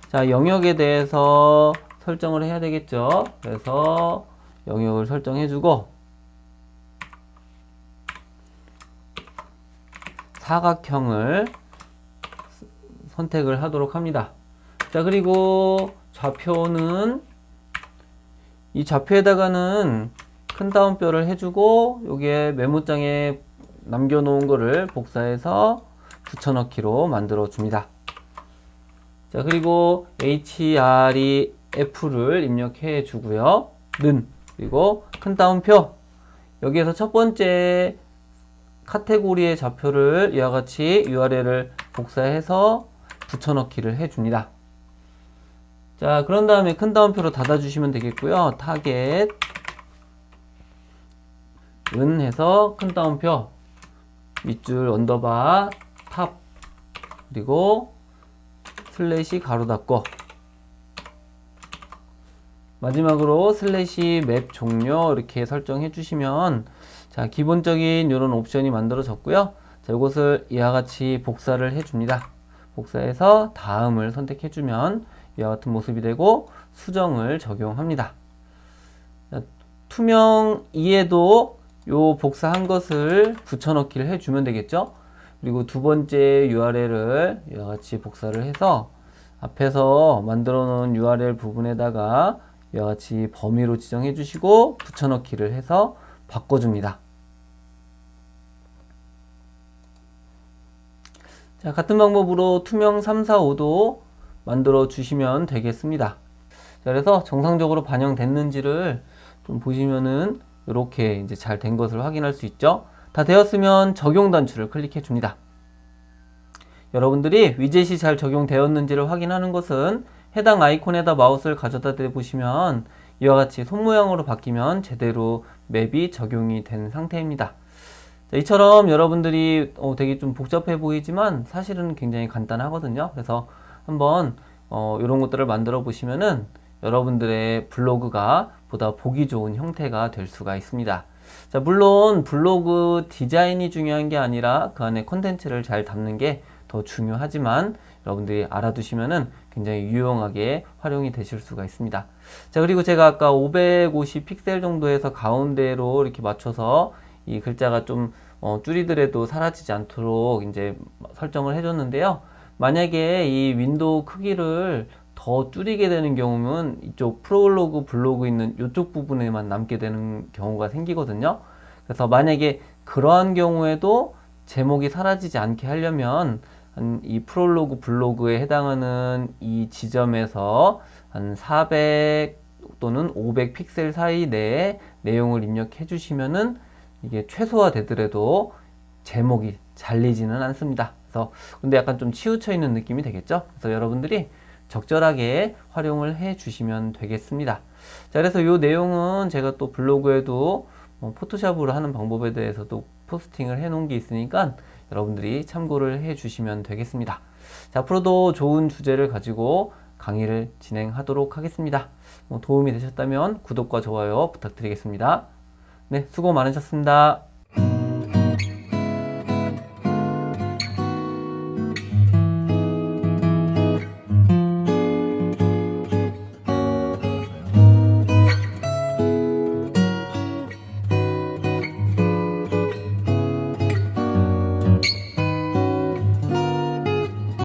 자, 영역에 대해서 설정을 해야 되겠죠. 그래서 영역을 설정해주고 사각형을 선택을 하도록 합니다. 자, 그리고 좌표는 이 좌표에다가는 큰 따옴표를 해주고 여기에 메모장에 남겨놓은 거를 복사해서 붙여넣기로 만들어 줍니다. 자, 그리고 href를 입력해 주고요. 그리고 큰 따옴표 여기에서 첫 번째 카테고리의 좌표를 이와 같이 URL을 복사해서 붙여넣기를 해 줍니다. 자, 그런 다음에 큰 따옴표로 닫아주시면 되겠고요. 타겟 해서 큰 따옴표 밑줄 언더바 탑 그리고 슬래시 가로 닫고 마지막으로 슬래시 맵 종료 이렇게 설정해 주시면 자, 기본적인 이런 옵션이 만들어졌고요. 자, 이것을 이와 같이 복사를 해 줍니다. 복사해서 다음을 선택해 주면 이와 같은 모습이 되고 수정을 적용합니다. 자, 투명 2에도 요 복사한 것을 붙여넣기를 해주면 되겠죠. 그리고 두 번째 URL을 이와 같이 복사를 해서 앞에서 만들어 놓은 URL 부분에다가 이와 같이 범위로 지정해 주시고 붙여넣기를 해서 바꿔줍니다. 자, 같은 방법으로 투명 345도 만들어 주시면 되겠습니다. 자, 그래서 정상적으로 반영됐는지를 좀 보시면은 이렇게 이제 잘 된 것을 확인할 수 있죠. 다 되었으면 적용 단추를 클릭해 줍니다. 여러분들이 위젯이 잘 적용되었는지를 확인하는 것은 해당 아이콘에다 마우스를 가져다 대 보시면 이와 같이 손 모양으로 바뀌면 제대로 맵이 적용이 된 상태입니다. 자, 이처럼 여러분들이 되게 좀 복잡해 보이지만 사실은 굉장히 간단하거든요. 그래서 한번 이런 것들을 만들어 보시면은 여러분들의 블로그가 보다 보기 좋은 형태가 될 수가 있습니다. 자, 물론 블로그 디자인이 중요한 게 아니라 그 안에 콘텐츠를 잘 담는 게 더 중요하지만 여러분들이 알아두시면은 굉장히 유용하게 활용이 되실 수가 있습니다. 자, 그리고 제가 아까 550 픽셀 정도에서 가운데로 이렇게 맞춰서 이 글자가 좀 줄이더라도 사라지지 않도록 이제 설정을 해줬는데요. 만약에 이 윈도우 크기를 더 줄이게 되는 경우는 이쪽 프롤로그 블로그 있는 이쪽 부분에만 남게 되는 경우가 생기거든요. 그래서 만약에 그러한 경우에도 제목이 사라지지 않게 하려면 이 프롤로그 블로그에 해당하는 이 지점에서 한 400 또는 500 픽셀 사이 내에 내용을 입력해 주시면은 이게 최소화 되더라도 제목이 잘리지는 않습니다. 그래서 근데 약간 좀 치우쳐 있는 느낌이 되겠죠? 그래서 여러분들이 적절하게 활용을 해 주시면 되겠습니다. 자, 그래서 이 내용은 제가 또 블로그에도 포토샵으로 하는 방법에 대해서도 포스팅을 해 놓은 게 있으니까 여러분들이 참고를 해 주시면 되겠습니다. 자, 앞으로도 좋은 주제를 가지고 강의를 진행하도록 하겠습니다. 도움이 되셨다면 구독과 좋아요 부탁드리겠습니다. 네, 수고 많으셨습니다.